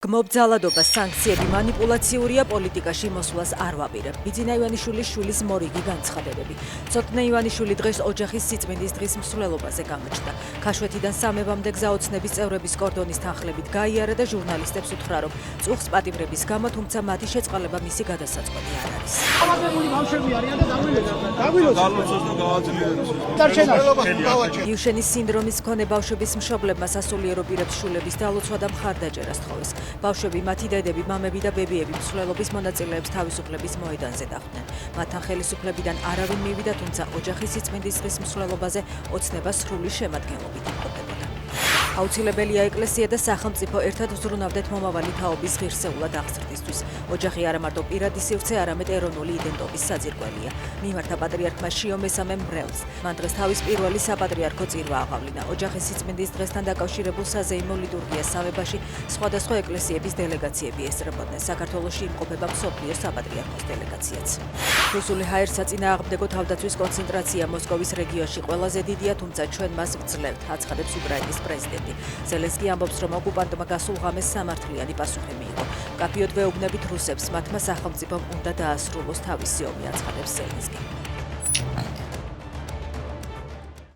გმობძალადობა, სანქციები, მანიპულაციურია პოლიტიკაში მოსვლას არ ვაპირებ. ბიძინა ივანიშვილის შვილის მორიგი განცხადებები. ცოტნე ივანიშვილი დღეს ოჯახის სიწმინდის დღის მსვლელობაზე გამოჩნდა. ქაშვეთიდან სამებამდე გზაოცნების წევრების კორდონის თანხლებით გაიარა და ჟურნალისტებს უთხრა, რომ წუხს პატიმრების გამო, თუმცა მათი შეწყალება მისი გადასაწყვეტი არ არის. იუშენის სინდრომის მქონე ბავშვების მშობლებმა სასულიერო პირებს შვილების დალოცვა და მხარდაჭერა სთხოვეს. ბავშვები, მათი დედები, მამები და ბებიები მსვლელობის მონაწილეებს თავისუფლების მოედანზე დახვდნენ. მათთან ხელისუფლებიდან არავინ მივიდა, თუმცა ოჯახის სიწმინდის დღის მსვლელობაზე ოცნება სრული შემადგენლობით იმყოფებოდა. აუცილებელია ეკლესია და სახელმწიფო ერთად ვზრუნავდეთ მომავალი თაობის ღირსეულად აღზრდისთვის. ოჯახი არა მარტო პირადი სივრცე, არამედ ეროვნული იდენტობის საძირკველია. მიმართა პატრიარქმა შიო მესამე მრევლს. მან დღეს თავის პირველი საპატრიარქო წირვა აღავლინა. ოჯახის სიწმინდის დღესთან დაკავშირებულ საზეიმო ლიტურგიას სამებაში სხვადასხვა ეკლესიების დელეგაციები ესწრებოდნენ. საქართველოში იმყოფება მსოფლიოს საპატრიარქოს დელეგაციაც. რუსული ჰაერსაწინააღმდეგო თავდაცვის კონცენტრაცია მოსკოვის რეგიონში ყველაზე დიდია, თუმცა ჩვენ მას ვძლევთ, აცხადებს უკრაინის პრეზიდენტი. ზელენსკი ამბობს, რომ ოკუპანტმა გასულ ღამეს სამართლიანი პასუხი მიიღო. მკაფიოდ ვეუბნებით რუსებს, მათმა სახელმწიფომ უნდა დაასრულოს თავისი ომი, აცხადებს ზელენსკი.